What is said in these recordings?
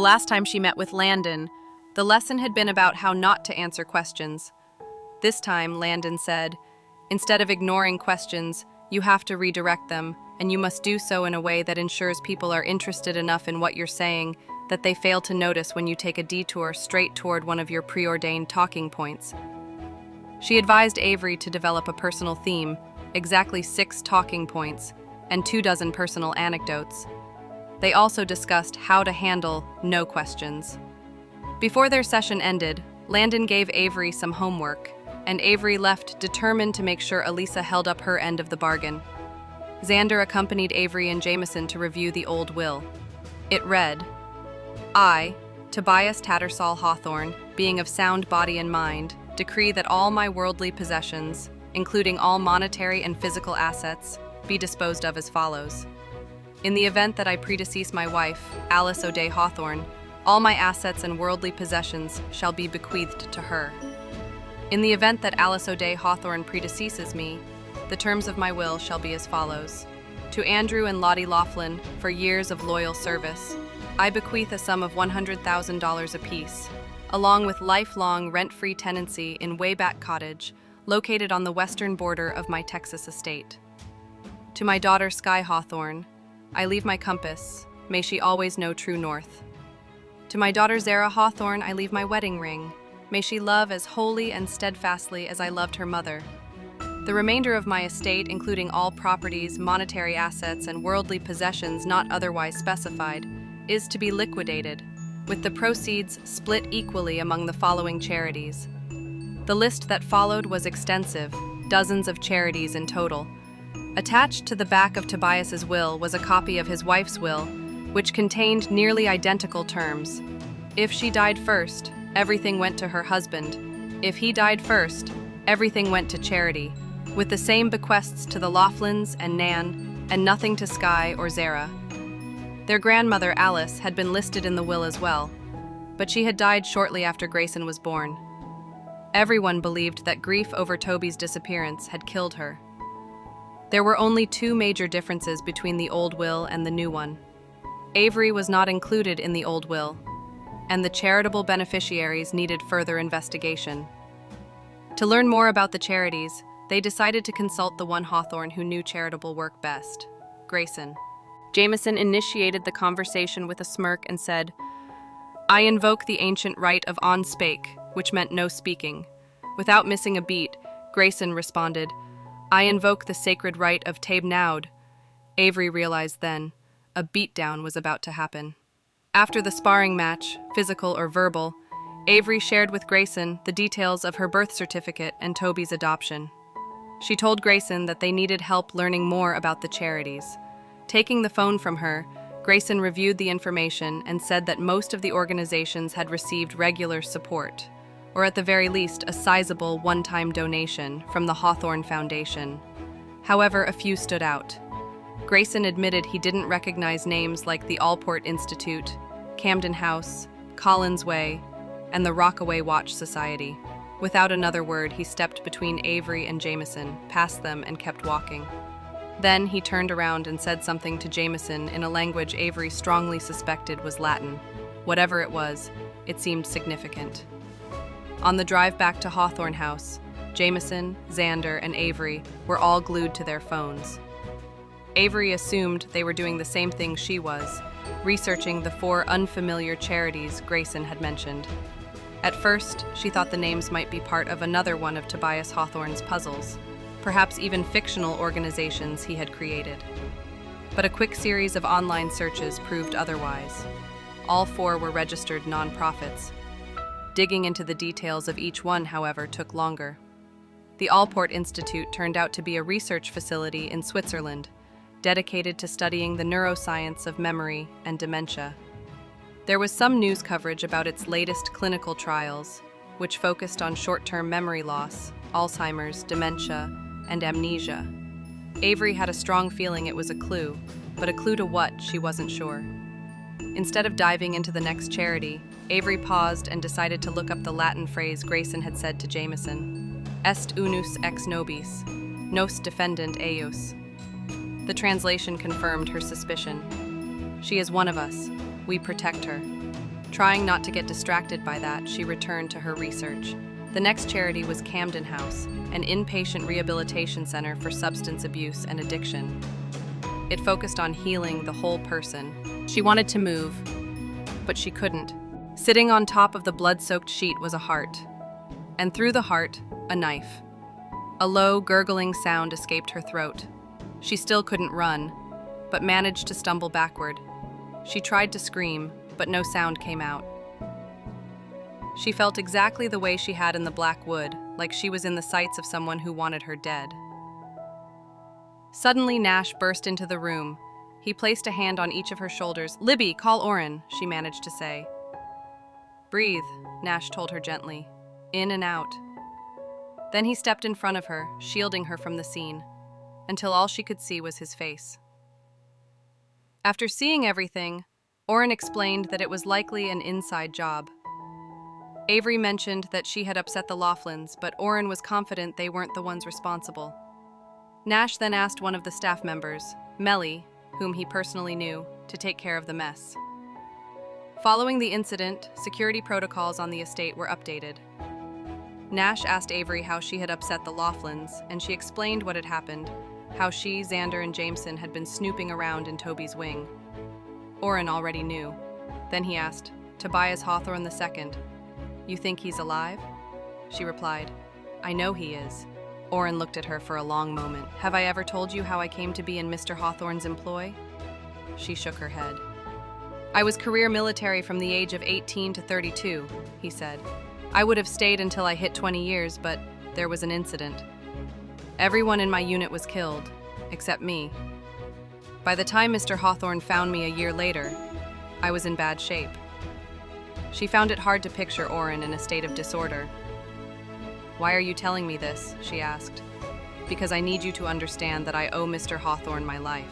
last time she met with Landon, the lesson had been about how not to answer questions. This time, Landon said, "Instead of ignoring questions, you have to redirect them, and you must do so in a way that ensures people are interested enough in what you're saying that they fail to notice when you take a detour straight toward one of your preordained talking points." She advised Avery to develop a personal theme, exactly 6 talking points, and 24 personal anecdotes. They also discussed how to handle no questions. Before their session ended, Landon gave Avery some homework, and Avery left determined to make sure Elisa held up her end of the bargain. Xander accompanied Avery and Jameson to review the old will. It read, "I, Tobias Tattersall Hawthorne, being of sound body and mind, decree that all my worldly possessions, including all monetary and physical assets, be disposed of as follows. In the event that I predecease my wife, Alice O'Day Hawthorne, all my assets and worldly possessions shall be bequeathed to her. In the event that Alice O'Day Hawthorne predeceases me, the terms of my will shall be as follows. To Andrew and Lottie Laughlin, for years of loyal service, I bequeath a sum of $100,000 apiece, along with lifelong rent-free tenancy in Wayback Cottage, located on the western border of my Texas estate. To my daughter Sky Hawthorne, I leave my compass, may she always know true north. To my daughter Zara Hawthorne, I leave my wedding ring, may she love as wholly and steadfastly as I loved her mother. The remainder of my estate, including all properties, monetary assets, and worldly possessions not otherwise specified, is to be liquidated, with the proceeds split equally among the following charities." The list that followed was extensive, dozens of charities in total. Attached to the back of Tobias's will was a copy of his wife's will, which contained nearly identical terms. If she died first, everything went to her husband. If he died first, everything went to charity, with the same bequests to the Laughlins and Nan, and nothing to Sky or Zara. Their grandmother, Alice, had been listed in the will as well, but she had died shortly after Grayson was born. Everyone believed that grief over Toby's disappearance had killed her. There were only 2 major differences between the old will and the new one. Avery was not included in the old will, and the charitable beneficiaries needed further investigation. To learn more about the charities, they decided to consult the one Hawthorne who knew charitable work best, Grayson. Jameson initiated the conversation with a smirk and said, "I invoke the ancient right of on spake," which meant no speaking. Without missing a beat, Grayson responded, "I invoke the sacred right of Tabe Naud." Avery realized then, a beatdown was about to happen. After the sparring match, physical or verbal, Avery shared with Grayson the details of her birth certificate and Toby's adoption. She told Grayson that they needed help learning more about the charities. Taking the phone from her, Grayson reviewed the information and said that most of the organizations had received regular support, or at the very least a sizable one-time donation from the Hawthorne Foundation. However, a few stood out. Grayson admitted he didn't recognize names like the Allport Institute, Camden House, Collins Way, and the Rockaway Watch Society. Without another word, he stepped between Avery and Jameson, past them, and kept walking. Then he turned around and said something to Jameson in a language Avery strongly suspected was Latin. Whatever it was, it seemed significant. On the drive back to Hawthorne House, Jameson, Xander, and Avery were all glued to their phones. Avery assumed they were doing the same thing she was, researching the 4 unfamiliar charities Grayson had mentioned. At first, she thought the names might be part of another one of Tobias Hawthorne's puzzles, perhaps even fictional organizations he had created. But a quick series of online searches proved otherwise. All 4 were registered nonprofits. Digging into the details of each one, however, took longer. The Allport Institute turned out to be a research facility in Switzerland, dedicated to studying the neuroscience of memory and dementia. There was some news coverage about its latest clinical trials, which focused on short-term memory loss, Alzheimer's, dementia, and amnesia. Avery had a strong feeling it was a clue, but a clue to what, she wasn't sure. Instead of diving into the next charity, Avery paused and decided to look up the Latin phrase Grayson had said to Jameson. Est unus ex nobis, nos defendent eius. The translation confirmed her suspicion. She is one of us. We protect her. Trying not to get distracted by that, she returned to her research. The next charity was Camden House, an inpatient rehabilitation center for substance abuse and addiction. It focused on healing the whole person. She wanted to move, but she couldn't. Sitting on top of the blood-soaked sheet was a heart, and through the heart, a knife. A low, gurgling sound escaped her throat. She still couldn't run, but managed to stumble backward. She tried to scream, but no sound came out. She felt exactly the way she had in the Black Wood, like she was in the sights of someone who wanted her dead. Suddenly, Nash burst into the room. He placed a hand on each of her shoulders. "Libby, call Oren," she managed to say. "Breathe," Nash told her gently. "In and out." Then he stepped in front of her, shielding her from the scene, until all she could see was his face. After seeing everything, Oren explained that it was likely an inside job. Avery mentioned that she had upset the Laughlins, but Oren was confident they weren't the ones responsible. Nash then asked one of the staff members, Melly, whom he personally knew, to take care of the mess. Following the incident, security protocols on the estate were updated. Nash asked Avery how she had upset the Laughlins, and she explained what had happened, how she, Xander, and Jameson had been snooping around in Toby's wing. Oren already knew. Then he asked, "Tobias Hawthorne II, you think he's alive?" She replied, "I know he is." Oren looked at her for a long moment. "Have I ever told you how I came to be in Mr. Hawthorne's employ?" She shook her head. "I was career military from the age of 18 to 32, he said. "I would have stayed until I hit 20 years, but there was an incident. Everyone in my unit was killed, except me. By the time Mr. Hawthorne found me a year later, I was in bad shape." She found it hard to picture Oren in a state of disorder. "Why are you telling me this?" she asked. "Because I need you to understand that I owe Mr. Hawthorne my life.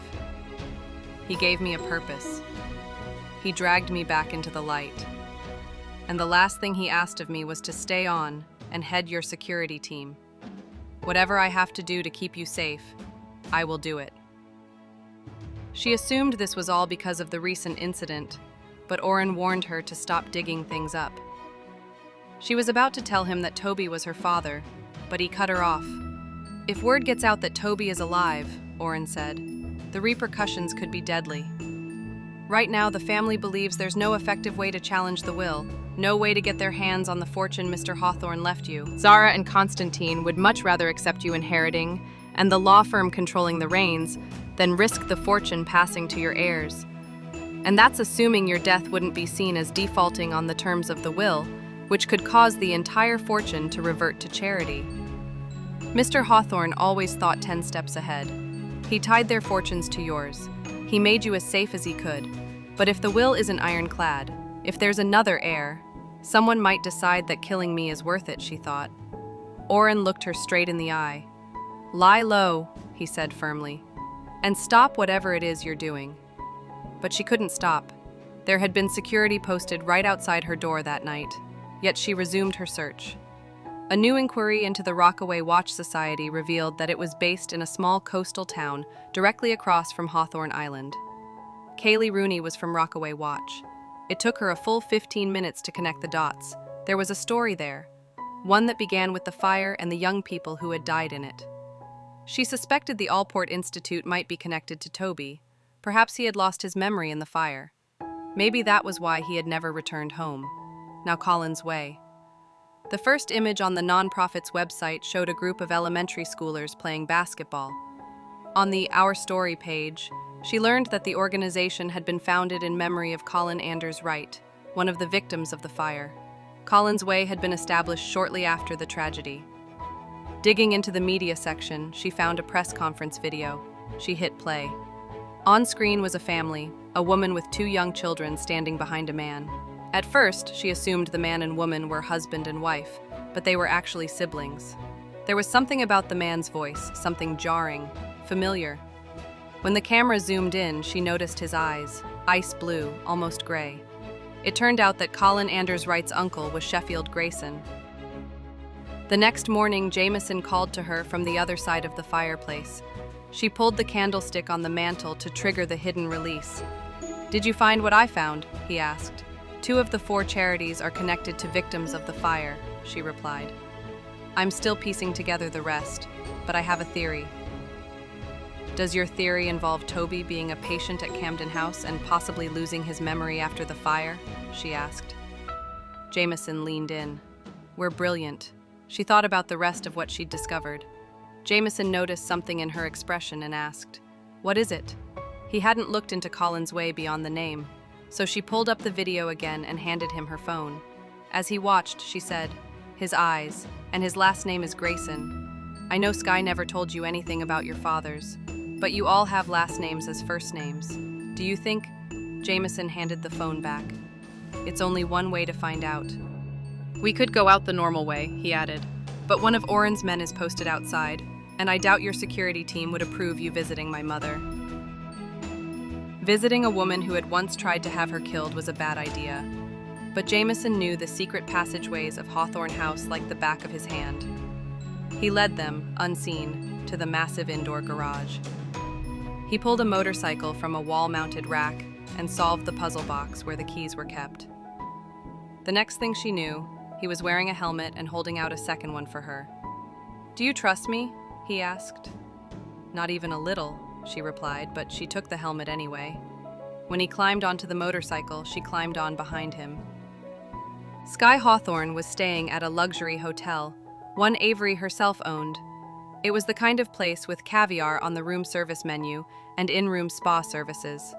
He gave me a purpose. He dragged me back into the light. And the last thing he asked of me was to stay on and head your security team. Whatever I have to do to keep you safe, I will do it." She assumed this was all because of the recent incident, but Oren warned her to stop digging things up. She was about to tell him that Toby was her father, but he cut her off. "If word gets out that Toby is alive," Oren said, "the repercussions could be deadly. Right now, the family believes there's no effective way to challenge the will, no way to get their hands on the fortune Mr. Hawthorne left you. Zara and Constantine would much rather accept you inheriting, and the law firm controlling the reins, than risk the fortune passing to your heirs. And that's assuming your death wouldn't be seen as defaulting on the terms of the will, which could cause the entire fortune to revert to charity. Mr. Hawthorne always thought 10 steps ahead. He tied their fortunes to yours. He made you as safe as he could. But if the will isn't ironclad, if there's another heir, someone might decide that killing me is worth it," she thought. Oren looked her straight in the eye. "Lie low," he said firmly, "and stop whatever it is you're doing." But she couldn't stop. There had been security posted right outside her door that night, yet she resumed her search. A new inquiry into the Rockaway Watch Society revealed that it was based in a small coastal town directly across from Hawthorne Island. Kaylee Rooney was from Rockaway Watch. It took her a full 15 minutes to connect the dots. There was a story there, one that began with the fire and the young people who had died in it. She suspected the Allport Institute might be connected to Toby. Perhaps he had lost his memory in the fire. Maybe that was why he had never returned home. Now Colin's Way. The first image on the nonprofit's website showed a group of elementary schoolers playing basketball. On the Our Story page, she learned that the organization had been founded in memory of Colin Anders Wright, one of the victims of the fire. Colin's Way had been established shortly after the tragedy. Digging into the media section, she found a press conference video. She hit play. On screen was a family, a woman with 2 young children standing behind a man. At first, she assumed the man and woman were husband and wife, but they were actually siblings. There was something about the man's voice, something jarring, familiar. When the camera zoomed in, she noticed his eyes, ice blue, almost gray. It turned out that Colin Anders Wright's uncle was Sheffield Grayson. The next morning, Jameson called to her from the other side of the fireplace. She pulled the candlestick on the mantel to trigger the hidden release. "Did you find what I found?" he asked. 2 of the 4 charities are connected to victims of the fire, she replied. I'm still piecing together the rest, but I have a theory. Does your theory involve Toby being a patient at Camden House and possibly losing his memory after the fire? She asked. Jameson leaned in. We're brilliant. She thought about the rest of what she'd discovered. Jameson noticed something in her expression and asked, What is it? He hadn't looked into Colin's way beyond the name, so she pulled up the video again and handed him her phone. As he watched, she said, His eyes, and his last name is Grayson. I know Sky never told you anything about your fathers, but you all have last names as first names. Do you think? Jameson handed the phone back. It's only one way to find out. We could go out the normal way, he added, but one of Oren's men is posted outside, and I doubt your security team would approve you visiting my mother. Visiting a woman who had once tried to have her killed was a bad idea, but Jameson knew the secret passageways of Hawthorne House like the back of his hand. He led them, unseen, to the massive indoor garage. He pulled a motorcycle from a wall-mounted rack and solved the puzzle box where the keys were kept. The next thing she knew, he was wearing a helmet and holding out a second one for her. Do you trust me? He asked. Not even a little, she replied, but she took the helmet anyway. When he climbed onto the motorcycle, she climbed on behind him. Sky Hawthorne was staying at a luxury hotel, one Avery herself owned. It was the kind of place with caviar on the room service menu and in-room spa services.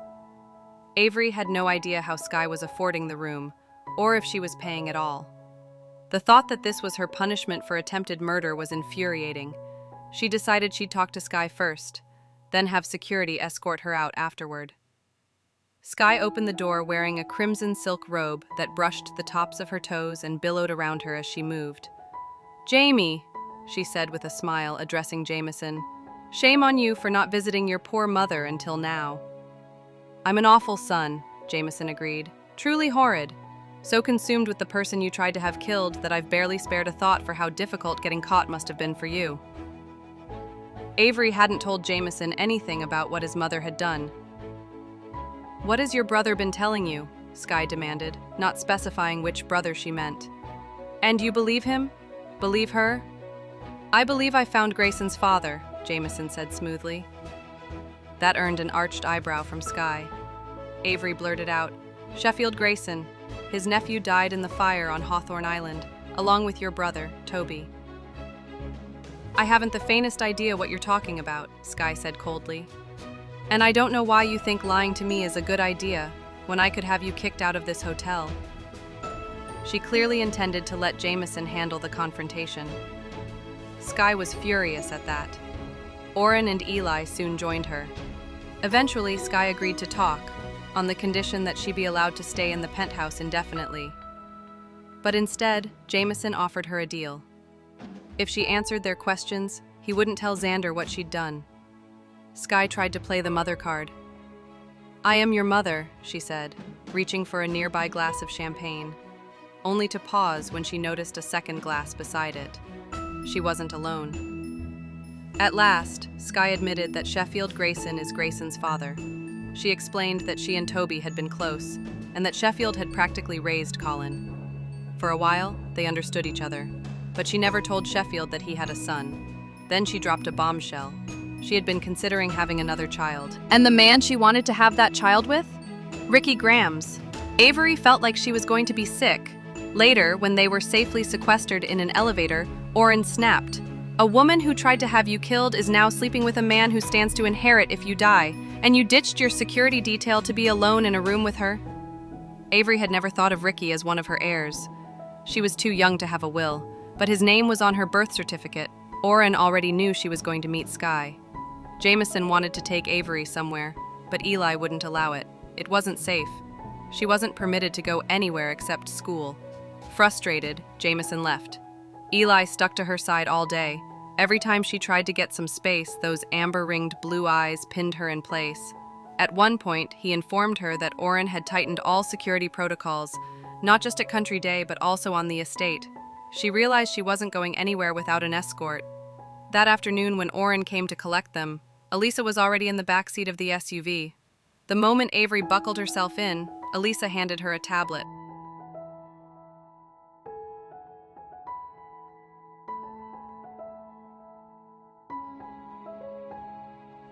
Avery had no idea how Sky was affording the room, or if she was paying at all. The thought that this was her punishment for attempted murder was infuriating. She decided she'd talk to Sky first, then have security escort her out afterward. Sky opened the door wearing a crimson silk robe that brushed the tops of her toes and billowed around her as she moved. Jamie, she said with a smile, addressing Jameson. Shame on you for not visiting your poor mother until now. I'm an awful son, Jameson agreed. Truly horrid. So consumed with the person you tried to have killed that I've barely spared a thought for how difficult getting caught must have been for you. Avery hadn't told Jameson anything about what his mother had done. What has your brother been telling you? Sky demanded, not specifying which brother she meant. And you believe him? Believe her? I believe I found Grayson's father, Jameson said smoothly. That earned an arched eyebrow from Sky. Avery blurted out, Sheffield Grayson. His nephew died in the fire on Hawthorne Island, along with your brother, Toby. I haven't the faintest idea what you're talking about, Sky said coldly. And I don't know why you think lying to me is a good idea, when I could have you kicked out of this hotel. She clearly intended to let Jameson handle the confrontation. Sky was furious at that. Oren and Eli soon joined her. Eventually, Sky agreed to talk, on the condition that she be allowed to stay in the penthouse indefinitely. But instead, Jameson offered her a deal. If she answered their questions, he wouldn't tell Xander what she'd done. Sky tried to play the mother card. I am your mother, she said, reaching for a nearby glass of champagne, only to pause when she noticed a second glass beside it. She wasn't alone. At last, Sky admitted that Sheffield Grayson is Grayson's father. She explained that she and Toby had been close, and that Sheffield had practically raised Colin. For a while, they understood each other, but she never told Sheffield that he had a son. Then she dropped a bombshell. She had been considering having another child. And the man she wanted to have that child with? Ricky Grams. Avery felt like she was going to be sick. Later, when they were safely sequestered in an elevator, Oren snapped. A woman who tried to have you killed is now sleeping with a man who stands to inherit if you die, and you ditched your security detail to be alone in a room with her? Avery had never thought of Ricky as one of her heirs. She was too young to have a will, but his name was on her birth certificate. Oren already knew she was going to meet Sky. Jameson wanted to take Avery somewhere, but Eli wouldn't allow it. It wasn't safe. She wasn't permitted to go anywhere except school. Frustrated, Jameson left. Eli stuck to her side all day. Every time she tried to get some space, those amber-ringed blue eyes pinned her in place. At one point, he informed her that Oren had tightened all security protocols, not just at Country Day, but also on the estate. She realized she wasn't going anywhere without an escort. That afternoon, when Oren came to collect them, Elisa was already in the back seat of the SUV. The moment Avery buckled herself in, Elisa handed her a tablet.